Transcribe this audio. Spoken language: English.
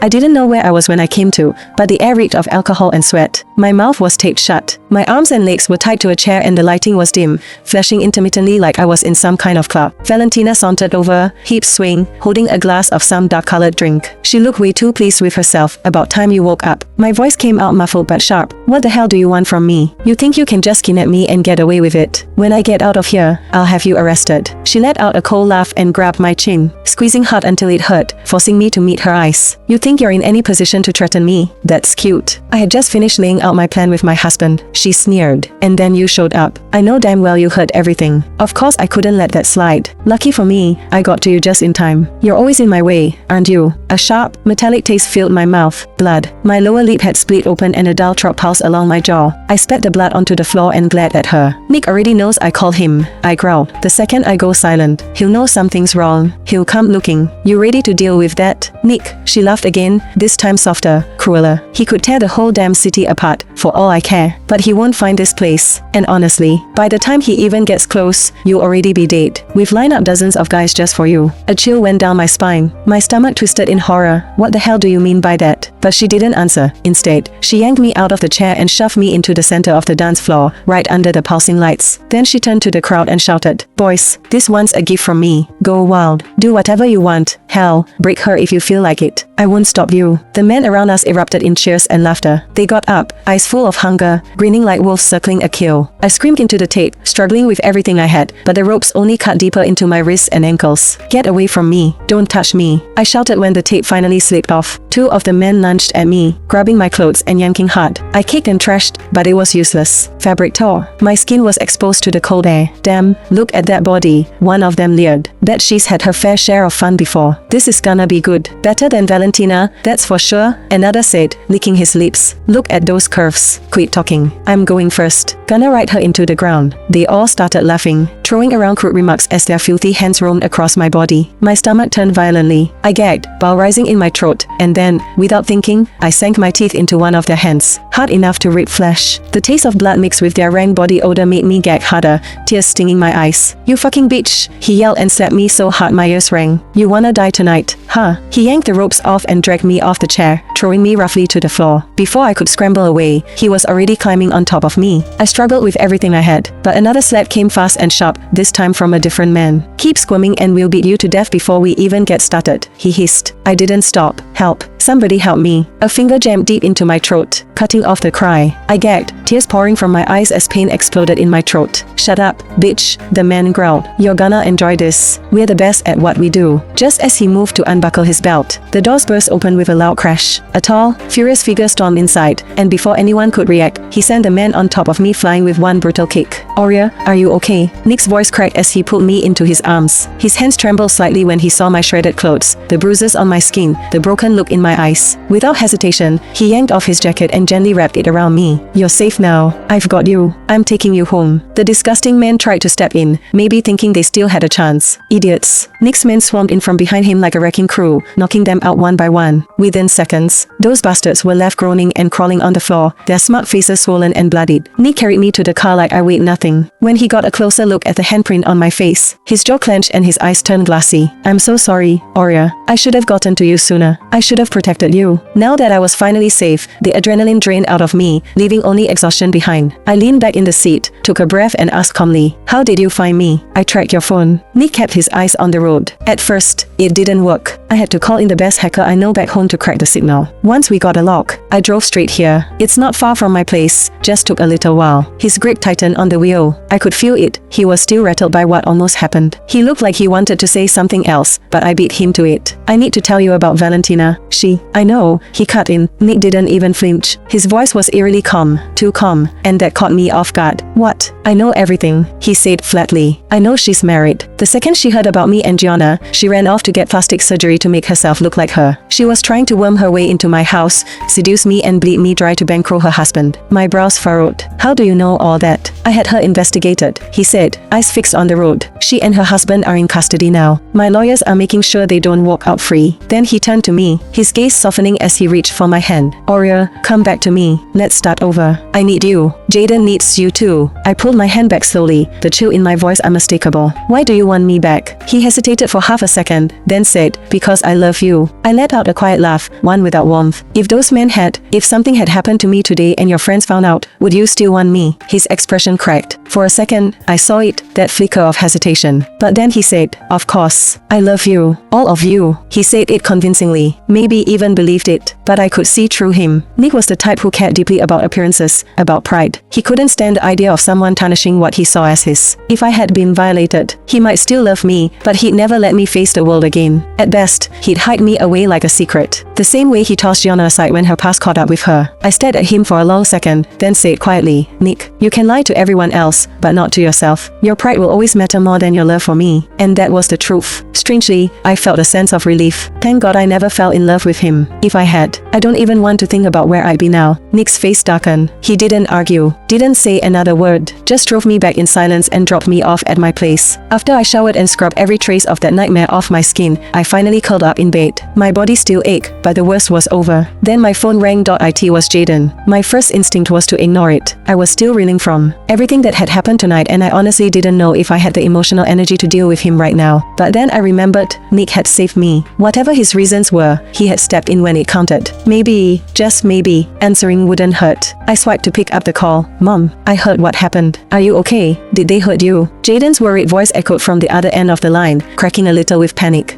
I didn't know where I was when I came to, but the air reeked of alcohol and sweat. My mouth was taped shut. My arms and legs were tied to a chair and the lighting was dim, flashing intermittently like I was in some kind of club. Valentina sauntered over, hips swaying, holding a glass of some dark-colored drink. She looked way too pleased with herself. About time you woke up. My voice came out muffled but sharp. What the hell do you want from me? You think you can just kidnap me and get away with it? When I get out of here, I'll have you arrested. She let out a cold laugh and grabbed my chin, squeezing hard until it hurt, forcing me to meet her eyes. You think you're in any position to threaten me? That's cute. I had just finished laying out my plan with my husband. She sneered. And then you showed up. I know damn well you heard everything. Of course I couldn't let that slide. Lucky for me, I got to you just in time. You're always in my way, aren't you? A sharp, metallic taste filled my mouth. Blood. My lower lip had split open and a dull throb pulsed along my jaw. I spat the blood onto the floor and glared at her. Nick already knows I called him. I growled. The second I go silent, he'll know something's wrong. He'll come looking. You ready to deal with that? Nick. She laughed again, this time softer, crueler. He could tear the whole damn city apart, for all I care. But he won't find this place. And honestly, by the time he even gets close, you'll already be dead. We've lined up dozens of guys just for you. A chill went down my spine. My stomach twisted in horror. What the hell do you mean by that? But she didn't answer. Instead, she yanked me out of the chair and shoved me into the center of the dance floor, right under the pulsing lights. Then she turned to the crowd and shouted, "Boys, this one's a gift from me. Go wild. Do whatever you want. Hell, break her if you feel like it. I won't stop you." The men around us erupted in cheers and laughter. They got up, eyes full of hunger, grinning like wolves circling a kill. I screamed into the tape, struggling with everything I had, but the ropes only cut deeper into my wrists and ankles. "Get away from me. Don't touch me," I shouted when the tape finally slipped off. Two of the men lunged at me, grabbing my clothes and yanking hard. I kicked and thrashed, but it was useless. Fabric tore. My skin was exposed to the cold air. "Damn, look at that body," one of them leered. "Bet she's had her fair share of fun before. This is gonna be good. Better than Valentina, that's for sure," another said, licking his lips. "Look at those curves. Quit talking. I'm going first. Gonna ride her into the ground." They all started laughing, throwing around crude remarks as their filthy hands roamed across my body. My stomach turned violently. I gagged, bile rising in my throat, and then, without thinking, I sank my teeth into one of their hands, hard enough to rip flesh. The taste of blood mixed with their rank body odor made me gag harder, tears stinging my eyes. "You fucking bitch!" he yelled and slapped me so hard my ears rang. "You wanna die tonight, huh?" He yanked the ropes off and dragged me off the chair, throwing me roughly to the floor. Before I could scramble away, he was already climbing on top of me. I struggled with everything I had, but another slap came fast and sharp, this time from a different man. "Keep squirming and we'll beat you to death before we even get started," he hissed. I didn't stop. "Help. Somebody help me." A finger jammed deep into my throat, cutting off the cry. I gagged, tears pouring from my eyes as pain exploded in my throat. "Shut up, bitch," the man growled. "You're gonna enjoy this. We're the best at what we do." Just as he moved to unbuckle his belt, the doors burst open with a loud crash. A tall, furious figure stormed inside, and before anyone could react, he sent the man on top of me flying with one brutal kick. "Aurea, are you okay?" Nick's voice cracked as he pulled me into his arms. His hands trembled slightly when he saw my shredded clothes, the bruises on my skin, the broken look in my eyes. Without hesitation, he yanked off his jacket and gently wrapped it around me. "You're safe now. I've got you. I'm taking you home." The disgusting man tried to step in, maybe thinking they still had a chance. Idiots. Nick's men swarmed in from behind him like a wrecking crew, knocking them out one by one. Within seconds, those bastards were left groaning and crawling on the floor, their smug faces swollen and bloodied. Nick carried me to the car like I weighed nothing. When he got a closer look at the handprint on my face, his jaw clenched and his eyes turned glassy. "I'm so sorry, Aurea. I should have gotten to you sooner. I should have protected you." Now that I was finally safe, the adrenaline drained out of me, leaving only exhaustion behind. I leaned back in the seat, took a breath and asked calmly, "How did you find me?" "I tracked your phone." Nick kept his eyes on the road. "At first, it didn't work. I had to call in the best hacker I know back home to crack the signal. Once we got a lock, I drove straight here. It's not far from my place, just took a little while." His grip tightened on the wheel. I could feel it. He was still rattled by what almost happened. He looked like he wanted to say something else, but I beat him to it. "I need to tell you about Valentina. I know," he cut in. Nick didn't even flinch. His voice was eerily calm, too calm, and that caught me off guard. "What?" "I know everything," he said flatly. "I know she's married. The second she heard about me and Gianna, she ran off to get plastic surgery to make herself look like her. She was trying to worm her way into my house, seduce me and bleed me dry to bankroll her husband." My brows furrowed. "How do you know all that?" "I had her investigated," he said, eyes fixed on the road. "She and her husband are in custody now. My lawyers are making sure they don't walk out free." Then he turned to me, his gaze softening as he reached for my hand. "Aurea, come back to me. Let's start over. I need you. Jaden needs you too." I pulled pulled my hand back slowly, the chill in my voice unmistakable. Why do you want me back? He hesitated for half a second, then said, because I love you. I let out a quiet laugh, one without warmth. If something had happened to me today and your friends found out, would you still want me? His expression cracked. For a second, I saw it, that flicker of hesitation. But then he said, of course. I love you. All of you. He said it convincingly. Maybe even believed it. But I could see through him. Nick was the type who cared deeply about appearances, about pride. He couldn't stand the idea of someone tarnishing what he saw as his. If I had been violated, he might still love me, but he'd never let me face the world again. At best, he'd hide me away like a secret. The same way he tossed Gianna aside when her past caught up with her. I stared at him for a long second, then said quietly, Nick, you can lie to everyone else, but not to yourself. Your pride will always matter more than your love for me. And that was the truth. Strangely, I felt a sense of relief. Thank God I never fell in love with him. If I had, I don't even want to think about where I'd be now. Nick's face darkened. He didn't argue, didn't say another word, just drove me back in silence and dropped me off at my place. After I showered and scrubbed every trace of that nightmare off my skin, I finally curled up in bed. My body still ached, but the worst was over. Then my phone rang. It was Jaden. My first instinct was to ignore it. I was still reeling from everything that had happened tonight, and I honestly didn't know if I had the emotional energy to deal with him right now. But then I remembered, Nick had saved me. Whatever his reasons were, he had stepped in when it counted. Maybe, just maybe, answering wouldn't hurt. I swiped to pick up the call. Mom, I heard what happened. Are you okay? Did they hurt you? Jaden's worried voice echoed from the other end of the line, cracking a little with panic.